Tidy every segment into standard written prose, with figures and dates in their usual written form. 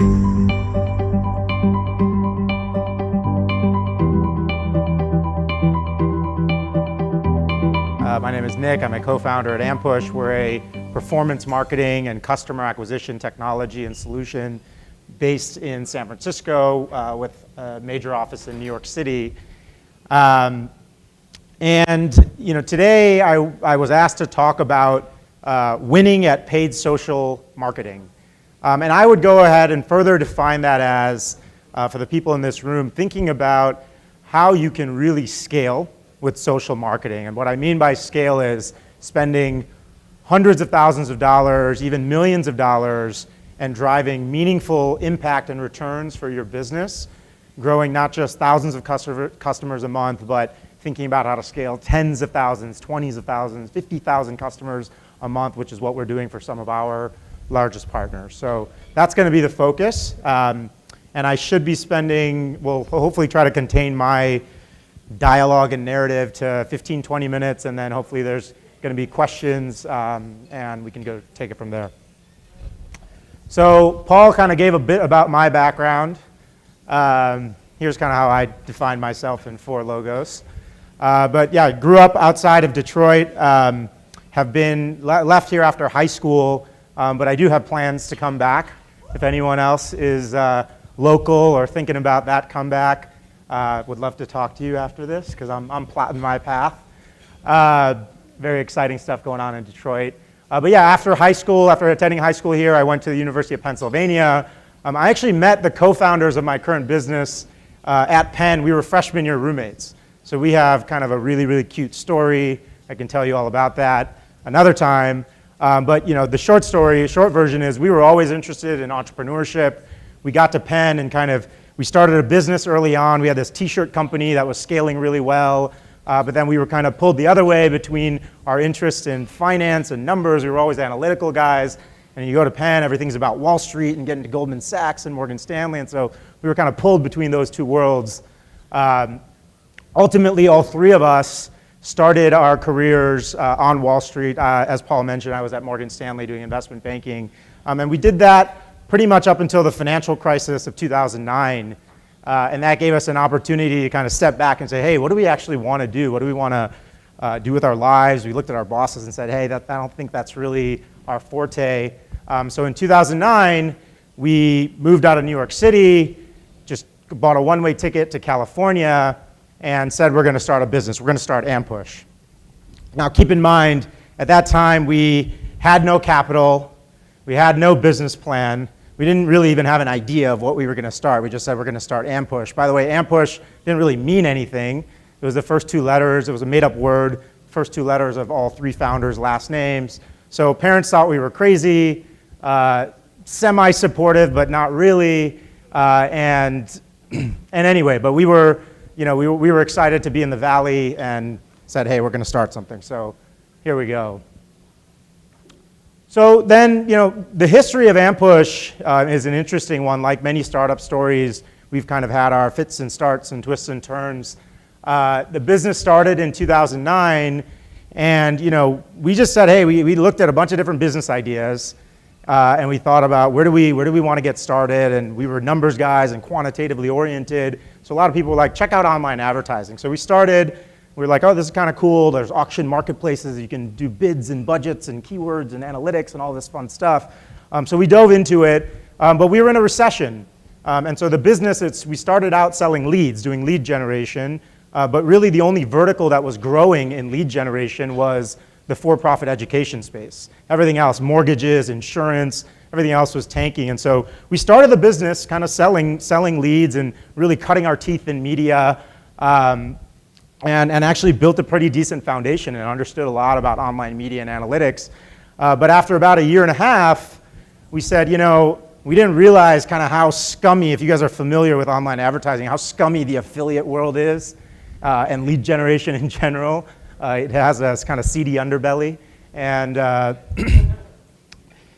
My name is Nick. I'm a co-founder at Ampush. We're a performance marketing and customer acquisition technology and solution based in San Francisco with a major office in New York City. And today I was asked to talk about winning at paid social marketing. And I would go ahead and further define that as, for the people in this room, thinking about how you can really scale with social marketing. And what I mean by scale is spending hundreds of thousands of dollars, even millions of dollars, and driving meaningful impact and returns for your business, growing not just thousands of customers a month, but thinking about how to scale tens of thousands, 20s of thousands, 50,000 customers a month, which is what we're doing for some of our largest partners. So that's going to be the focus. And I should be spending, we'll hopefully try to contain my dialogue and narrative to 15, 20 minutes, and then hopefully there's going to be questions, and we can go take it from there. So Paul kind of gave a bit about my background. Here's kind of how I define myself in 4 logos. But yeah, I grew up outside of Detroit, have been left here after high school, but I do have plans to come back. If anyone else is local or thinking about that comeback, would love to talk to you after this, because I'm plotting my path. Very exciting stuff going on in Detroit. But yeah, after attending high school here, I went to the University of Pennsylvania. I actually met the co-founders of my current business at Penn. We were freshman year roommates. So we have kind of a really, really cute story. I can tell you all about that another time. But the short version is we were always interested in entrepreneurship. We got to Penn and we started a business early on. We had this t-shirt company that was scaling really well, but then we were kind of pulled the other way between our interest in finance and numbers. We were always analytical guys, and you go to Penn, everything's about Wall Street and getting to Goldman Sachs and Morgan Stanley, and so we were kind of pulled between those two worlds. Ultimately, all 3 of us started our careers on Wall Street. As Paul mentioned, I was at Morgan Stanley doing investment banking, and we did that pretty much up until the financial crisis of 2009. And that gave us an opportunity to kind of step back and say, hey, what do we actually want to do? What do we want to do with our lives? We looked at our bosses and said, hey, I don't think that's really our forte. So in 2009, we moved out of New York City, just bought a one-way ticket to California, and said we're going to start a business. We're going to start Ampush. Now keep in mind, at that time, we had no capital. We had no business plan. We didn't really even have an idea of what we were going to start. We just said we're going to start Ampush. By the way, Ampush didn't really mean anything. It was the first 2 letters. It was a made-up word, first 2 letters of all 3 founders' last names. So parents thought we were crazy, semi-supportive, but not really. And anyway, but we were excited to be in the Valley and said, hey, we're going to start something. So here we go. So then, the history of Ampush is an interesting one. Like many startup stories, we've kind of had our fits and starts and twists and turns. The business started in 2009, and we just said, hey, we looked at a bunch of different business ideas, and we thought about where do we want to get started, and we were numbers guys and quantitatively oriented. So a lot of people were like, check out online advertising. So we were like, oh, this is kind of cool. There's auction marketplaces. You can do bids and budgets and keywords and analytics and all this fun stuff. So we dove into it, but we were in a recession. And so the business, we started out selling leads, doing lead generation, but really the only vertical that was growing in lead generation was the for-profit education space. Everything else, mortgages, insurance, everything else was tanking. And so we started the business kind of selling leads and really cutting our teeth in media. And actually built a pretty decent foundation and understood a lot about online media and analytics. But after about a year and a half, we said, we didn't realize kind of how scummy, if you guys are familiar with online advertising, how scummy the affiliate world is and lead generation in general. It has this kind of seedy underbelly. And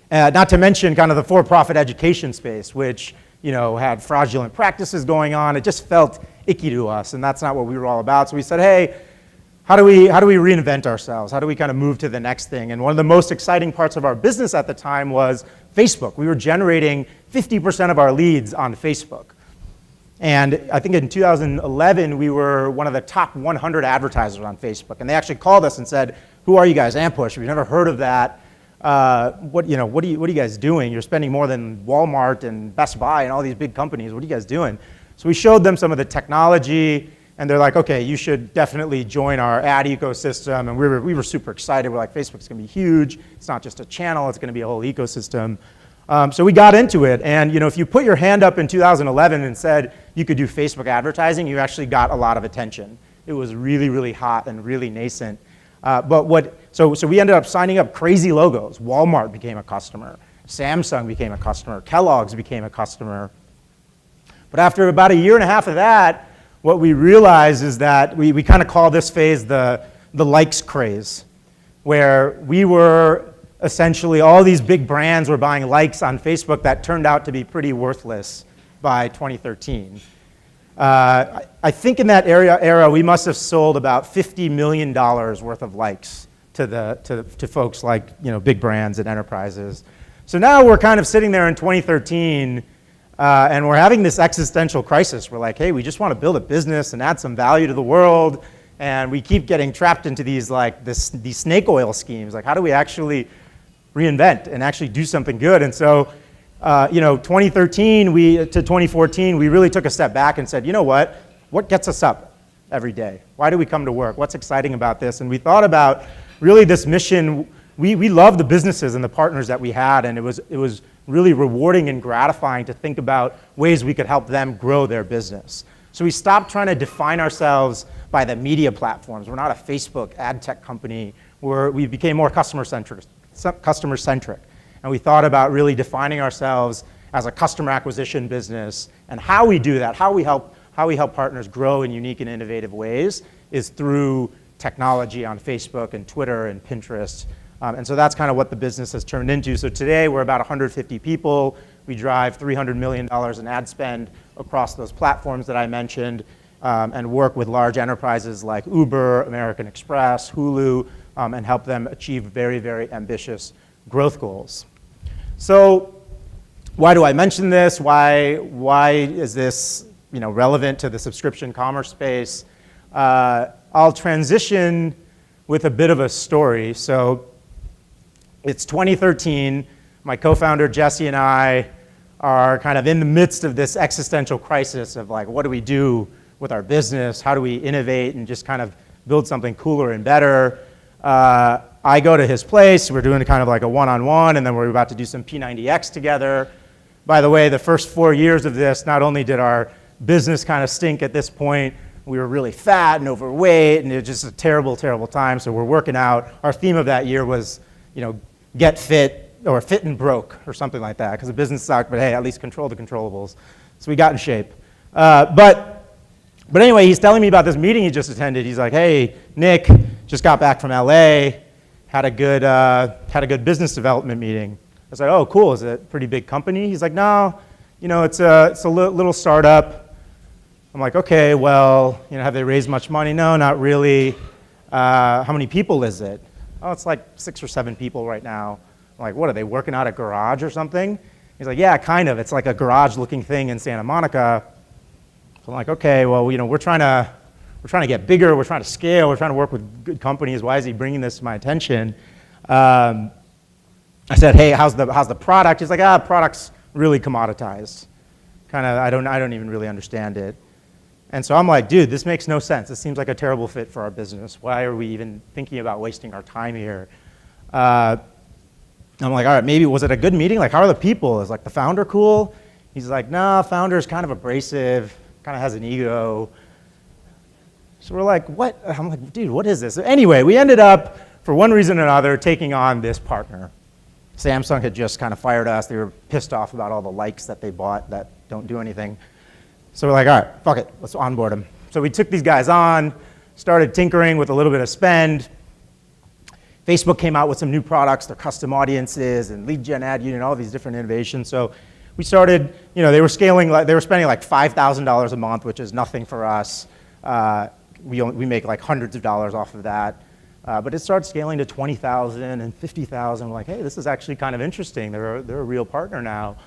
not to mention kind of the for-profit education space, which had fraudulent practices going on. It just felt icky to us, and that's not what we were all about. So we said, hey, how do we reinvent ourselves? How do we kind of move to the next thing? And one of the most exciting parts of our business at the time was Facebook. We were generating 50% of our leads on Facebook. And I think in 2011, we were one of the top 100 advertisers on Facebook. And they actually called us and said, who are you guys, Ampush? We've never heard of that. What are you guys doing? You're spending more than Walmart and Best Buy and all these big companies. What are you guys doing? So we showed them some of the technology, and they're like, okay, you should definitely join our ad ecosystem. And we were super excited. We're like, Facebook's gonna be huge. It's not just a channel, it's gonna be a whole ecosystem. So we got into it, and if you put your hand up in 2011 and said you could do Facebook advertising, you actually got a lot of attention. It was really, really hot and really nascent. So we ended up signing up crazy logos. Walmart became a customer. Samsung became a customer. Kellogg's became a customer. But after about a year and a half of that, what we realized is that we kind of call this phase the likes craze, where we were essentially, all these big brands were buying likes on Facebook that turned out to be pretty worthless by 2013. I think in that era, we must have sold about $50 million worth of likes to folks like big brands and enterprises. So now we're kind of sitting there in 2013, and we're having this existential crisis. We're like, hey, we just want to build a business and add some value to the world, and we keep getting trapped into these these snake oil schemes. Like, how do we actually reinvent and actually do something good? And so 2013 to 2014, we really took a step back and said, you know what gets us up every day? Why do we come to work? What's exciting about this? And we thought about really this mission. We loved the businesses and the partners that we had, and it was really rewarding and gratifying to think about ways we could help them grow their business. So we stopped trying to define ourselves by the media platforms. We're not a Facebook ad tech company. We became more customer-centric. And we thought about really defining ourselves as a customer acquisition business, and how we do that, how we help partners grow in unique and innovative ways is through technology on Facebook and Twitter and Pinterest. And so that's kind of what the business has turned into. So today we're about 150 people. We drive $300 million in ad spend across those platforms that I mentioned, and work with large enterprises like Uber, American Express, Hulu, and help them achieve very, very ambitious growth goals. So why do I mention this? Why is this relevant to the subscription commerce space? I'll transition with a bit of a story. So it's 2013. My co-founder Jesse and I are kind of in the midst of this existential crisis of like, what do we do with our business? How do we innovate and just kind of build something cooler and better? I go to his place. We're doing kind of like a one-on-one, and then we're about to do some P90X together. By the way, the first 4 years of this, not only did our business kind of stink at this point, we were really fat and overweight, and it was just a terrible, terrible time. So we're working out. Our theme of that year was, get fit, or fit and broke, or something like that, because the business sucked, but hey, at least control the controllables. So we got in shape. But anyway, he's telling me about this meeting he just attended. He's like, hey, Nick, just got back from LA, had a good business development meeting. I said, oh, cool, is it a pretty big company? He's like, no, it's a little startup. I'm like, okay, well, have they raised much money? No, not really. How many people is it? Oh, it's like 6 or 7 people right now. I'm like, what, are they working out a garage or something? He's like, yeah, kind of. It's like a garage-looking thing in Santa Monica. So I'm like, okay, well, we're trying to get bigger, we're trying to scale, we're trying to work with good companies. Why is he bringing this to my attention? I said, hey, how's the product? He's like, product's really commoditized. Kind of, I don't even really understand it. And so I'm like, dude, this makes no sense. This seems like a terrible fit for our business. Why are we even thinking about wasting our time here? I'm like, all right, maybe, was it a good meeting? Like, how are the people? Is like the founder cool? He's like, no, founder's kind of abrasive, kind of has an ego. So we're like, what? I'm like, dude, what is this? Anyway, we ended up, for one reason or another, taking on this partner. Samsung had just kind of fired us. They were pissed off about all the likes that they bought that don't do anything. So we're like, all right, fuck it, let's onboard them. So we took these guys on, started tinkering with a little bit of spend. Facebook came out with some new products, their custom audiences and lead gen ad unit, all these different innovations. So we started, they were scaling, they were spending like $5,000 a month, which is nothing for us. we make like hundreds of dollars off of that. But it started scaling to 20,000 and 50,000. We're like, hey, this is actually kind of interesting. They're a real partner now.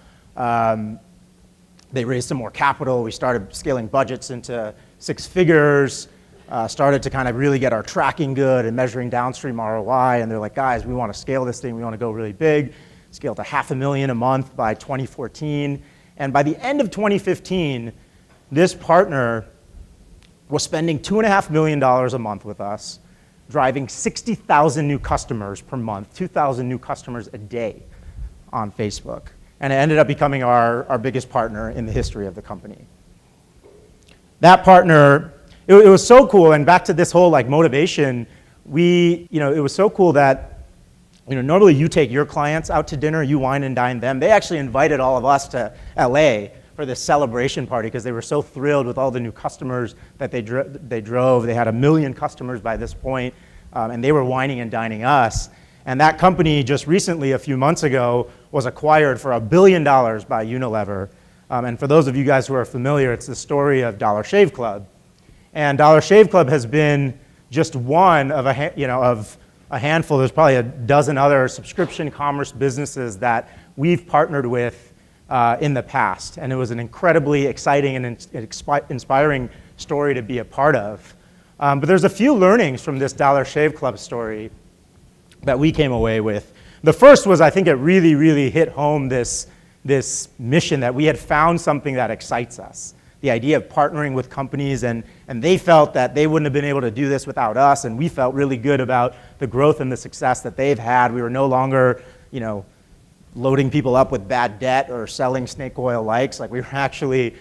They raised some more capital. We started scaling budgets into 6 figures, started to kind of really get our tracking good and measuring downstream ROI. And they're like, guys, we want to scale this thing. We want to go really big. Scale to $500,000 a month by 2014. And by the end of 2015, this partner was spending $2.5 million a month with us, driving 60,000 new customers per month, 2,000 new customers a day on Facebook. And it ended up becoming our biggest partner in the history of the company. That partner, it was so cool, and back to this whole like motivation, it was so cool that normally you take your clients out to dinner, you wine and dine them. They actually invited all of us to LA for this celebration party because they were so thrilled with all the new customers that they drove. They had 1 million customers by this point, and they were wining and dining us. And that company just recently, a few months ago, was acquired for $1 billion by Unilever. And for those of you guys who are familiar, it's the story of Dollar Shave Club. And Dollar Shave Club has been just one of a handful. There's probably a dozen other subscription commerce businesses that we've partnered with in the past. And it was an incredibly exciting and inspiring story to be a part of. But there's a few learnings from this Dollar Shave Club story that we came away with. The first was, I think it really, really hit home this mission that we had found something that excites us. The idea of partnering with companies, and they felt that they wouldn't have been able to do this without us, and we felt really good about the growth and the success that they've had. We were no longer, loading people up with bad debt or selling snake oil likes. Like, we were actually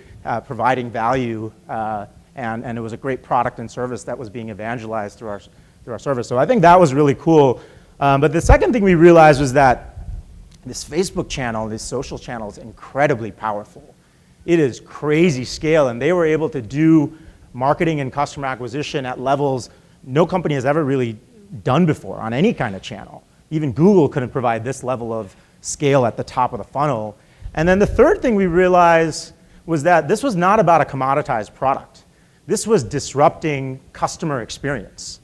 providing value, and it was a great product and service that was being evangelized through our service. So I think that was really cool. But the second thing we realized was that this Facebook channel, this social channel, is incredibly powerful. It is crazy scale, and they were able to do marketing and customer acquisition at levels no company has ever really done before on any kind of channel. Even Google couldn't provide this level of scale at the top of the funnel. And then the third thing we realized was that this was not about a commoditized product. This was disrupting customer experience.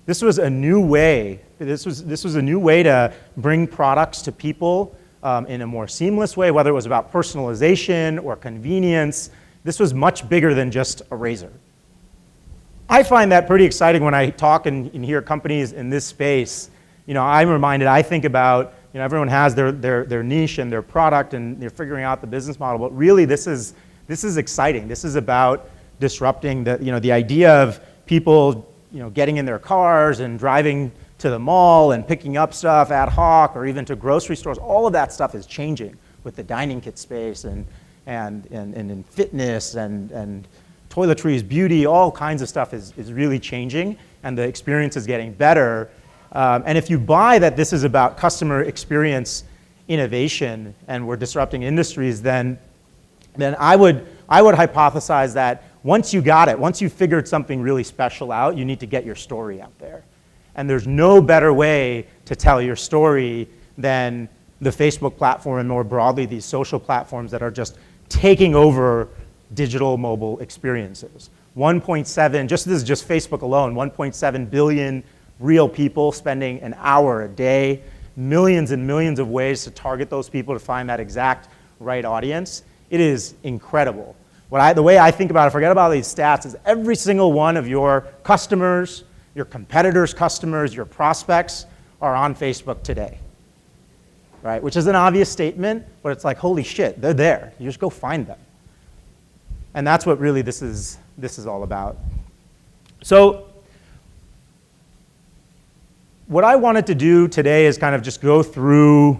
This was a new way. This was a new way to bring products to people in a more seamless way, whether it was about personalization or convenience. This was much bigger than just a razor. I find that pretty exciting when I talk and hear companies in this space. I'm reminded, I think about, everyone has their niche and their product and they're figuring out the business model, but really this is exciting. This is about disrupting the idea of people getting in their cars and driving to the mall and picking up stuff ad hoc or even to grocery stores. All of that stuff is changing with the dining kit space and in fitness and toiletries, beauty, all kinds of stuff is really changing, and the experience is getting better. And if you buy that this is about customer experience innovation and we're disrupting industries, then I would hypothesize that once you got it, once you figured something really special out, you need to get your story out there. And there's no better way to tell your story than the Facebook platform and more broadly these social platforms that are just taking over digital mobile experiences. 1.7, this is just Facebook alone, 1.7 billion real people spending an hour a day, millions and millions of ways to target those people to find that exact right audience. It is incredible. The way I think about it, forget about these stats, is every single one of your customers, your competitors' customers, your prospects are on Facebook today, right? Which is an obvious statement, but it's like, holy shit, they're there. You just go find them. And that's what really this is all about. So what I wanted to do today is kind of just go through,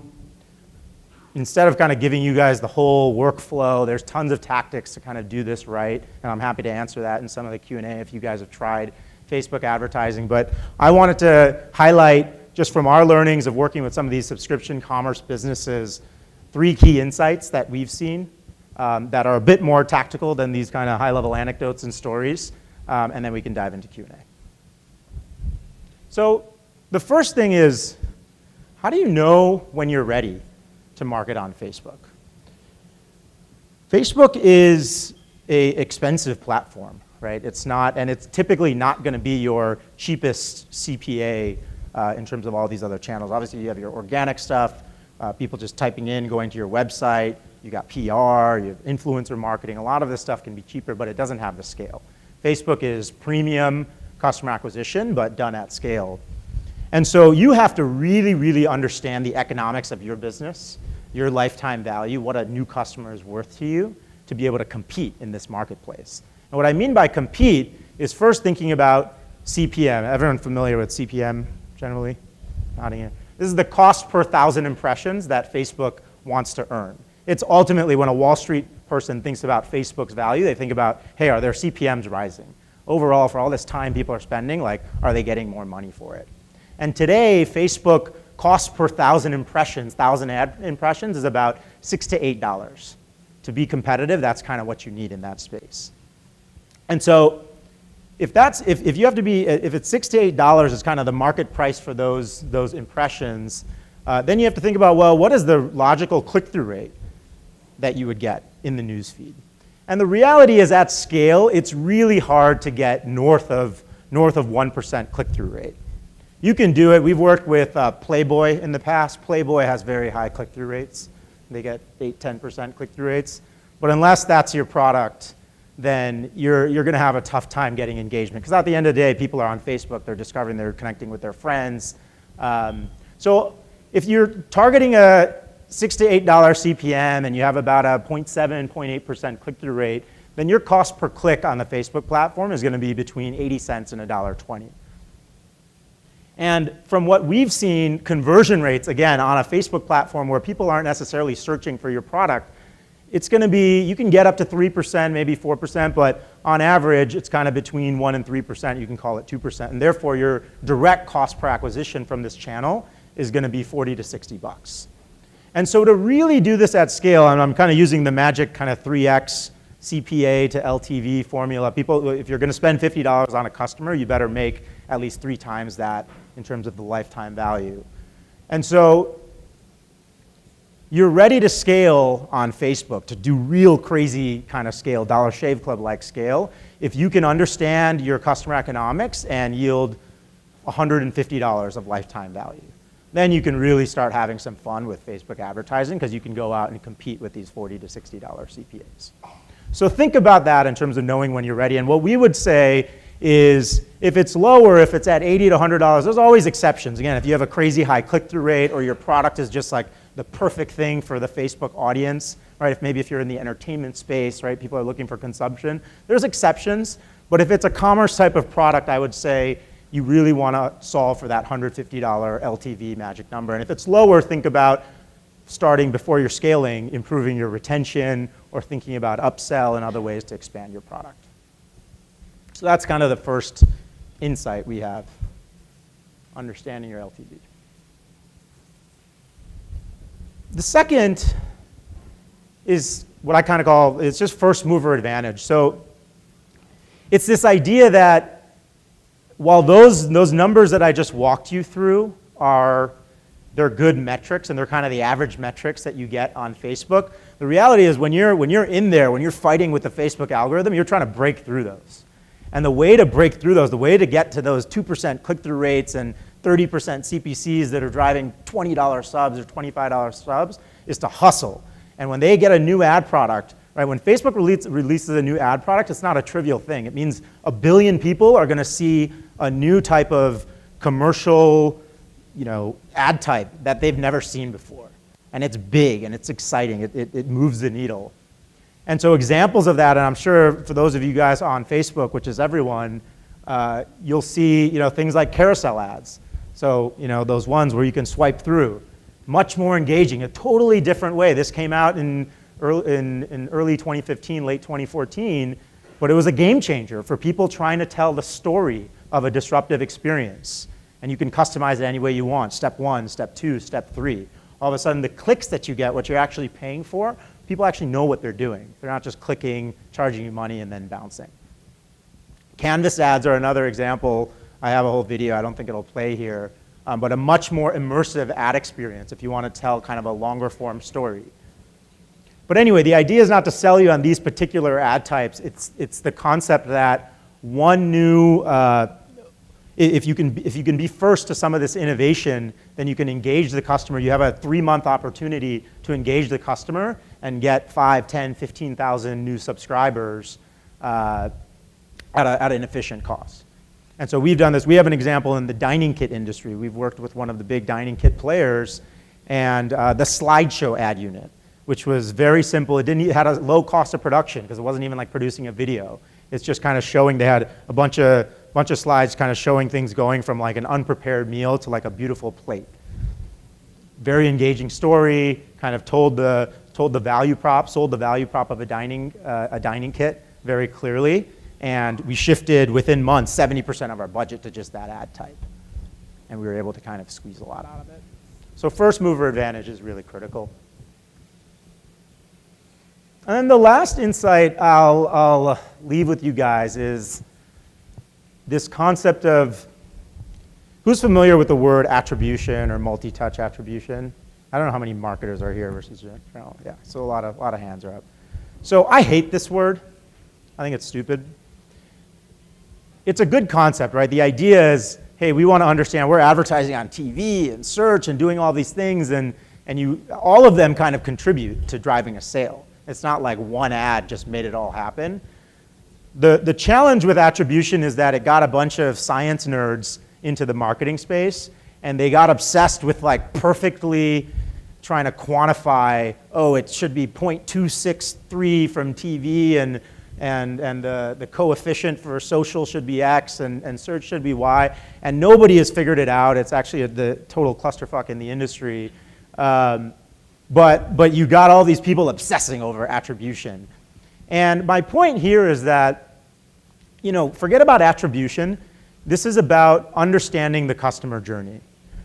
instead of kind of giving you guys the whole workflow, there's tons of tactics to kind of do this right, and I'm happy to answer that in some of the Q&A if you guys have tried Facebook advertising. But I wanted to highlight, just from our learnings of working with some of these subscription commerce businesses, 3 key insights that we've seen that are a bit more tactical than these kind of high-level anecdotes and stories, and then we can dive into Q&A. So the first thing is, how do you know when you're ready to market on Facebook? Facebook is an expensive platform. right? It's not, and it's typically not going to be your cheapest CPA in terms of all these other channels. Obviously, you have your organic stuff, people just typing in, going to your website. You got PR, you have influencer marketing. A lot of this stuff can be cheaper, but it doesn't have the scale. Facebook is premium customer acquisition, but done at scale. And so you have to really, really understand the economics of your business, your lifetime value, what a new customer is worth to you, to be able to compete in this marketplace. And what I mean by compete is first thinking about CPM. Everyone familiar with CPM generally? Nodding here. This is the cost per 1,000 impressions that Facebook wants to earn. It's ultimately when a Wall Street person thinks about Facebook's value, they think about, hey, are their CPMs rising? Overall, for all this time people are spending, like, are they getting more money for it? And today, Facebook cost per 1,000 impressions, 1,000 ad impressions is about $6 to $8. To be competitive, that's kind of what you need in that space. And so if you have to be, if it's $6 to $8 is kind of the market price for those impressions, then you have to think about, well, what is the logical click-through rate that you would get in the newsfeed? And the reality is at scale, it's really hard to get north of 1% click-through rate. You can do it. We've worked with Playboy in the past. Playboy has very high click-through rates. They get 8-10% click-through rates. But unless that's your product, then you're going to have a tough time getting engagement. Because at the end of the day, people are on Facebook. They're discovering, they're connecting with their friends. So if you're targeting a $6 to $8 CPM and you have about a 0.7, 0.8% click-through rate, then your cost per click on the Facebook platform is going to be between 80 cents and $1.20. And from what we've seen, conversion rates, again, on a Facebook platform where people aren't necessarily searching for your product, it's going to be, you can get up to 3%, maybe 4%, but on average, it's kind of between 1% and 3%. You can call it 2%. And therefore, your direct cost per acquisition from this channel is going to be 40 to 60 bucks. And so to really do this at scale, and I'm kind of using the magic kind of 3x CPA to LTV formula. People, if you're going to spend $50 on a customer, you better make at least 3 times that in terms of the lifetime value. And so you're ready to scale on Facebook, to do real crazy kind of scale, Dollar Shave Club-like scale, if you can understand your customer economics and yield $150 of lifetime value. Then you can really start having some fun with Facebook advertising because you can go out and compete with these $40 to $60 CPAs. So think about that in terms of knowing when you're ready. And what we would say is if it's lower, if it's at $80 to $100, there's always exceptions. Again, if you have a crazy high click-through rate or your product is just like the perfect thing for the Facebook audience, right? If you're in the entertainment space, right? People are looking for consumption. There's exceptions. But if it's a commerce type of product, I would say you really want to solve for that $150 LTV magic number. And if it's lower, think about starting before you're scaling, improving your retention, or thinking about upsell and other ways to expand your product. So that's kind of the first insight we have, understanding your LTV. The second is what I kind of call, it's just first mover advantage. So it's this idea that while those numbers that I just walked you through they're good metrics and they're kind of the average metrics that you get on Facebook, the reality is when you're in there, when you're fighting with the Facebook algorithm, you're trying to break through those. And the way to break through those, the way to get to those 2% click-through rates and 30% CPCs that are driving $20 subs or $25 subs is to hustle. And when they get a new ad product, right, when Facebook releases a new ad product, it's not a trivial thing. It means 1 billion people are going to see a new type of commercial, ad type that they've never seen before. And it's big and it's exciting. It moves the needle. And so examples of that, and I'm sure for those of you guys on Facebook, which is everyone, you'll see things like carousel ads. So those ones where you can swipe through. Much more engaging, a totally different way. This came out in early 2015, late 2014, but it was a game changer for people trying to tell the story of a disruptive experience. And you can customize it any way you want, step 1, step 2, step 3. All of a sudden, the clicks that you get, what you're actually paying for, people actually know what they're doing. They're not just clicking, charging you money, and then bouncing. Canvas ads are another example. I have a whole video. I don't think it'll play here. But a much more immersive ad experience if you want to tell kind of a longer form story. But anyway, the idea is not to sell you on these particular ad types. It's the concept that one new, if you can be first to some of this innovation, then you can engage the customer. You have a 3-month opportunity to engage the customer and get 5, 10, 15,000 new subscribers at an efficient cost. And so we've done this. We have an example in the dining kit industry. We've worked with one of the big dining kit players, and the slideshow ad unit, which was very simple. It had a low cost of production because it wasn't even like producing a video. It's just kind of showing. They had a bunch of slides kind of showing things going from like an unprepared meal to like a beautiful plate. Very engaging story, kind of told the value prop, sold the value prop of a dining kit very clearly. And we shifted within months 70% of our budget to just that ad type. And we were able to kind of squeeze a lot out of it. So first mover advantage is really critical. And then the last insight I'll leave with you guys is this concept of, who's familiar with the word attribution or multi-touch attribution? I don't know how many marketers are here versus general. Yeah, so a lot of hands are up. So I hate this word. I think it's stupid. It's a good concept, right? The idea is, hey, we want to understand we're advertising on TV and search and doing all these things, and all of them kind of contribute to driving a sale. It's not like one ad just made it all happen. The challenge with attribution is that it got a bunch of science nerds into the marketing space, and they got obsessed with like perfectly trying to quantify, oh, it should be 0.263 from TV, and the coefficient for social should be X, and search should be Y, and nobody has figured it out. It's actually the total clusterfuck in the industry. But you got all these people obsessing over attribution. And my point here is that, forget about attribution. This is about understanding the customer journey,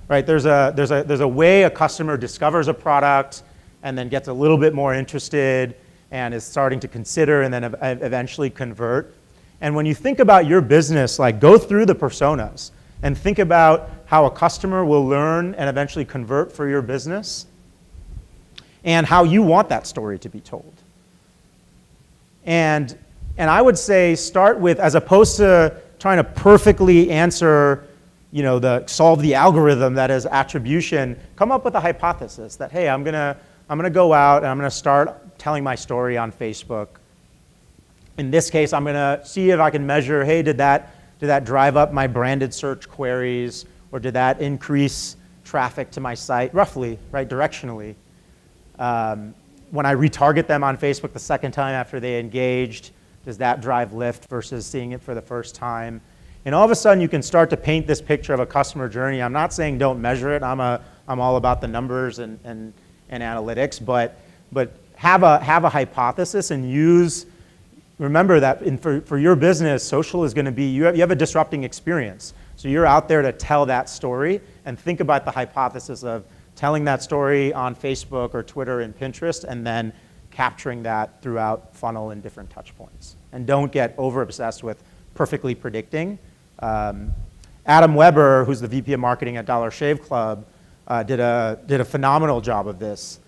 right? There's a way a customer discovers a product and then gets a little bit more interested and is starting to consider and then eventually convert. And when you think about your business, like go through the personas and think about how a customer will learn and eventually convert for your business and how you want that story to be told. And I would say start with, as opposed to trying to perfectly answer, solve the algorithm that is attribution, come up with a hypothesis that, hey, I'm gonna go out and I'm gonna start telling my story on Facebook. In this case, I'm gonna see if I can measure, hey, did that drive up my branded search queries, or did that increase traffic to my site, roughly, right, directionally? When I retarget them on Facebook the second time after they engaged, does that drive lift versus seeing it for the first time? And all of a sudden, you can start to paint this picture of a customer journey. I'm not saying don't measure it. I'm all about the numbers and analytics, but have a hypothesis and use. Remember that for your business, social is going to be, you have a disrupting experience. So you're out there to tell that story, and think about the hypothesis of telling that story on Facebook or Twitter and Pinterest, and then capturing that throughout funnel and different touch points. And don't get over obsessed with perfectly predicting. Adam Weber, who's the VP of marketing at Dollar Shave Club, did a phenomenal job of this.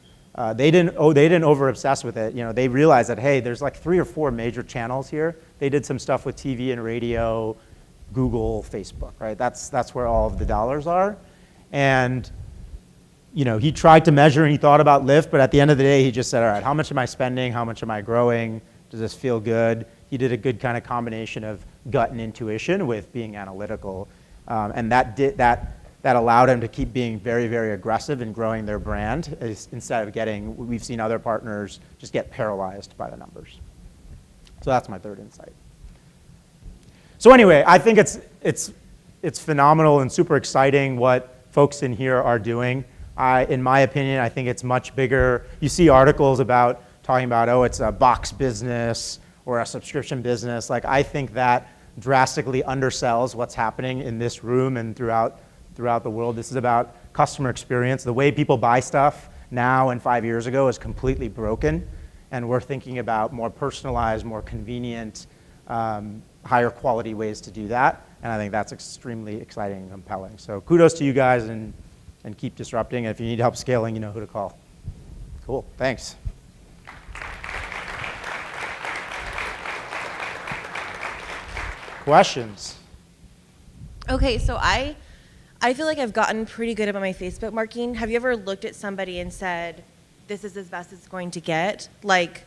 They didn't over obsess with it. They realized that, hey, there's like 3 or 4 major channels here. They did some stuff with TV and radio, Google, Facebook, right? That's where all of the dollars are. And he tried to measure and he thought about lift, but at the end of the day, he just said, all right, how much am I spending? How much am I growing? Does this feel good? He did a good kind of combination of gut and intuition with being analytical. And that allowed him to keep being very, very aggressive in growing their brand instead of we've seen other partners just get paralyzed by the numbers. So that's my third insight. So anyway, I think it's phenomenal and super exciting what folks in here are doing. In my opinion, I think it's much bigger. You see articles talking about, oh, it's a box business or a subscription business. Like, I think that drastically undersells what's happening in this room and throughout the world. This is about customer experience. The way people buy stuff now and 5 years ago is completely broken, and we're thinking about more personalized, more convenient, higher quality ways to do that, and I think that's extremely exciting and compelling. So kudos to you guys, and keep disrupting. And if you need help scaling, you know who to call. Cool, thanks. questions? Okay, so I feel like I've gotten pretty good about my Facebook marketing. Have you ever looked at somebody and said, this is as best as it's going to get? Like,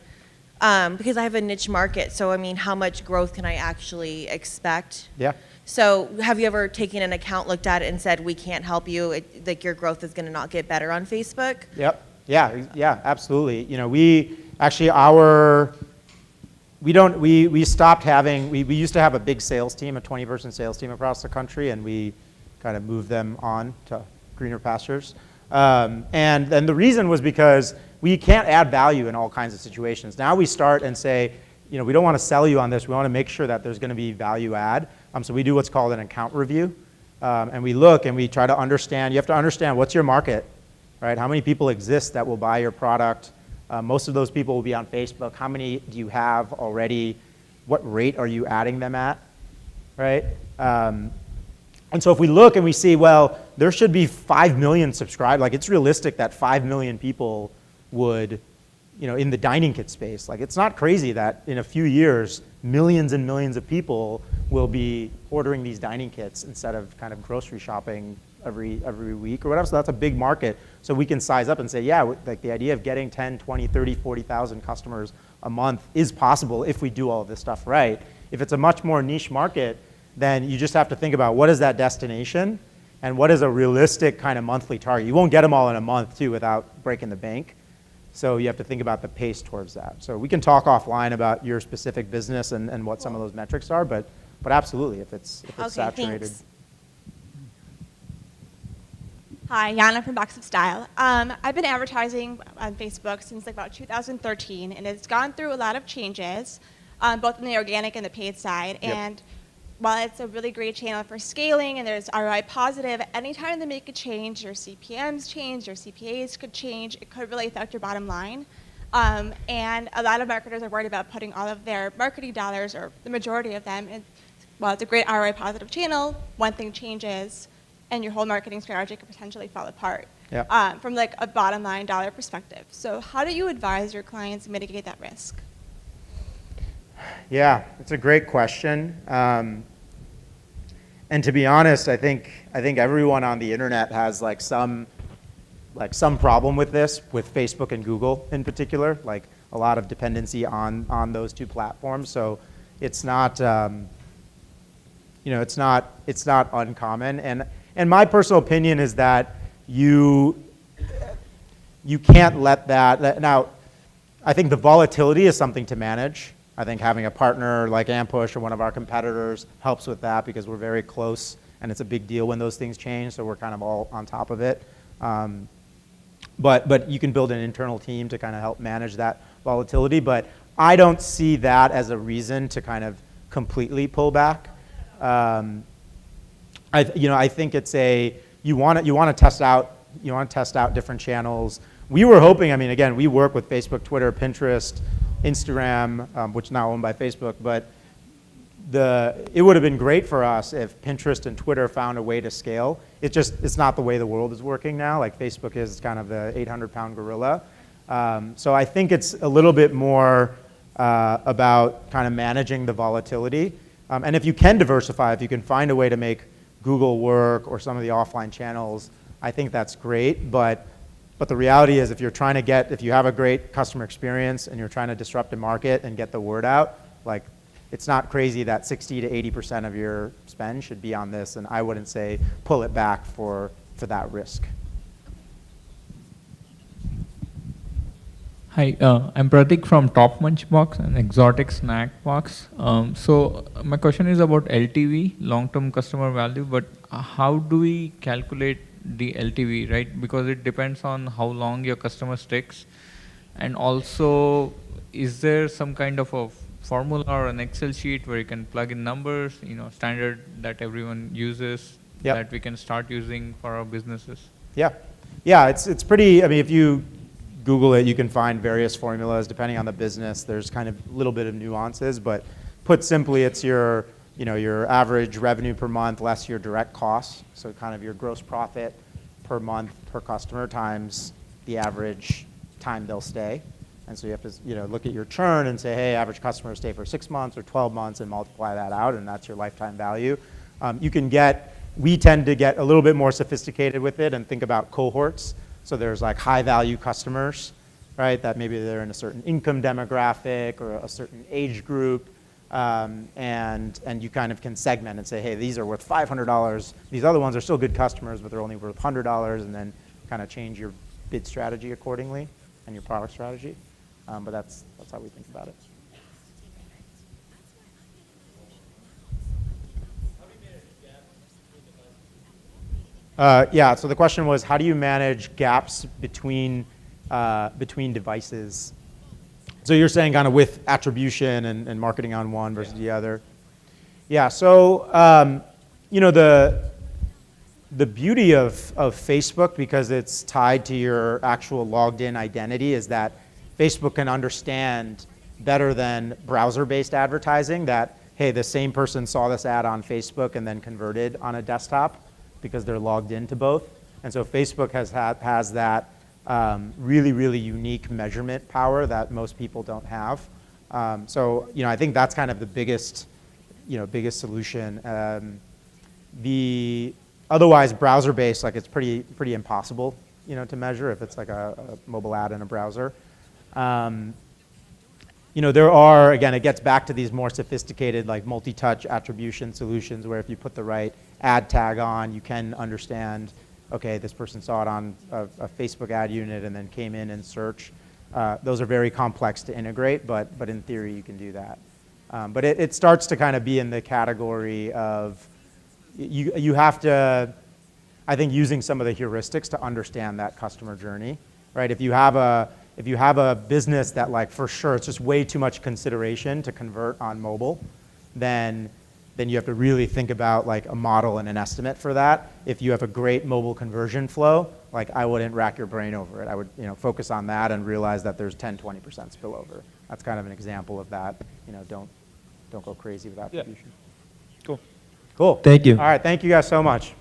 because I have a niche market, so I mean, how much growth can I actually expect? Yeah. So have you ever taken an account, looked at it, and said, we can't help you, like your growth is going to not get better on Facebook? Yep. Yeah, absolutely. We actually we stopped having, we used to have a big sales team, a 20-person sales team across the country, and we kind of moved them on to greener pastures. And then the reason was because we can't add value in all kinds of situations. Now we start and say, we don't want to sell you on this. We want to make sure that there's going to be value add. So we do what's called an account review. And we look and we try to understand. You have to understand what's your market, right? How many people exist that will buy your product? Most of those people will be on Facebook. How many do you have already? What rate are you adding them at, right? And so if we look and we see, well, there should be 5 million subscribed. Like, it's realistic that 5 million people would, in the dining kit space. Like, it's not crazy that in a few years, millions and millions of people will be ordering these dining kits instead of kind of grocery shopping every week or whatever. So that's a big market. So we can size up and say, yeah, like the idea of getting 10, 20, 30, 40,000 customers a month is possible if we do all of this stuff right. If it's a much more niche market, then you just have to think about what is that destination and what is a realistic kind of monthly target. You won't get them all in a month, too, without breaking the bank. So you have to think about the pace towards that. So we can talk offline about your specific business and what some of those metrics are, but absolutely, if it's okay, saturated. Thanks. Hi, Yana from Box of Style. I've been advertising on Facebook since like about 2013, and it's gone through a lot of changes, both in the organic and the paid side. Yep. And while it's a really great channel for scaling and there's ROI positive, anytime they make a change, your CPMs change, your CPAs could change, it could really affect your bottom line. And a lot of marketers are worried about putting all of their marketing dollars, or the majority of them, while it's a great ROI positive channel, one thing changes and your whole marketing strategy could potentially fall apart. Yep. From like a bottom line dollar perspective. So how do you advise your clients mitigate that risk? Yeah, it's a great question. And to be honest, I think everyone on the internet has some problem with this, with Facebook and Google in particular, like a lot of dependency on those two platforms. So it's not it's not uncommon. And my personal opinion is that you can't let that. Now, I think the volatility is something to manage. I think having a partner like Ampush or one of our competitors helps with that because we're very close and it's a big deal when those things change, so we're kind of all on top of it. But you can build an internal team to kind of help manage that volatility. But I don't see that as a reason to kind of completely pull back. I think it's you want to test out different channels. We were hoping. I mean, again, we work with Facebook, Twitter, Pinterest, Instagram, which is now owned by Facebook, but it would have been great for us if Pinterest and Twitter found a way to scale. It's not the way the world is working now. Like Facebook is kind of the 800-pound gorilla. So I think it's a little bit more about kind of managing the volatility. And if you can diversify, if you can find a way to make Google work or some of the offline channels, I think that's great. But the reality is, if you have a great customer experience and you're trying to disrupt the market and get the word out, like, it's not crazy that 60 to 80% of your spend should be on this, and I wouldn't say pull it back for that risk. Hi, I'm Pratik from Top Munch Box, an exotic snack box. So my question is about LTV, long-term customer value, but how do we calculate the LTV, right? Because it depends on how long your customer sticks. And also, is there some kind of a formula or an Excel sheet where you can plug in numbers, standard that everyone uses, Yep. that we can start using for our businesses? Yeah, it's pretty. I mean, if you Google it, you can find various formulas depending on the business. There's kind of a little bit of nuances, but put simply, it's your average revenue per month less your direct costs. So kind of your gross profit per month per customer times the average time they'll stay. And so you have to look at your churn and say, hey, average customers stay for 6 months or 12 months and multiply that out, and that's your lifetime value. We tend to get a little bit more sophisticated with it and think about cohorts. So there's like high value customers, right? That maybe they're in a certain income demographic or a certain age group. And you kind of can segment and say, hey, these are worth $500. These other ones are still good customers, but they're only worth $100, and then kind of change your bid strategy accordingly and your product strategy. But that's how we think about it. Yeah, so the question was, how do you manage gaps between devices? So you're saying kind of with attribution and marketing on one versus the other. Yeah, so the beauty of Facebook, because it's tied to your actual logged in identity, is that Facebook can understand better than browser-based advertising that, hey, the same person saw this ad on Facebook and then converted on a desktop because they're logged into both. And so Facebook has that really, really unique measurement power that most people don't have. So I think that's kind of the biggest solution. The otherwise browser-based, like it's pretty impossible, to measure if it's like a mobile ad in a browser. There are, again, it gets back to these more sophisticated like multi-touch attribution solutions where if you put the right ad tag on, you can understand, okay, this person saw it on a Facebook ad unit and then came in and search. Those are very complex to integrate, but in theory you can do that. But it starts to kind of be in the category of, you have to, I think, using some of the heuristics to understand that customer journey, right? If you have a business that like for sure it's just way too much consideration to convert on mobile, then you have to really think about like a model and an estimate for that. If you have a great mobile conversion flow, like I wouldn't rack your brain over it. I would focus on that and realize that there's 10-20% spillover. That's kind of an example of that. Don't go crazy with attribution. Cool. Cool. Thank you. All right, thank you guys so much.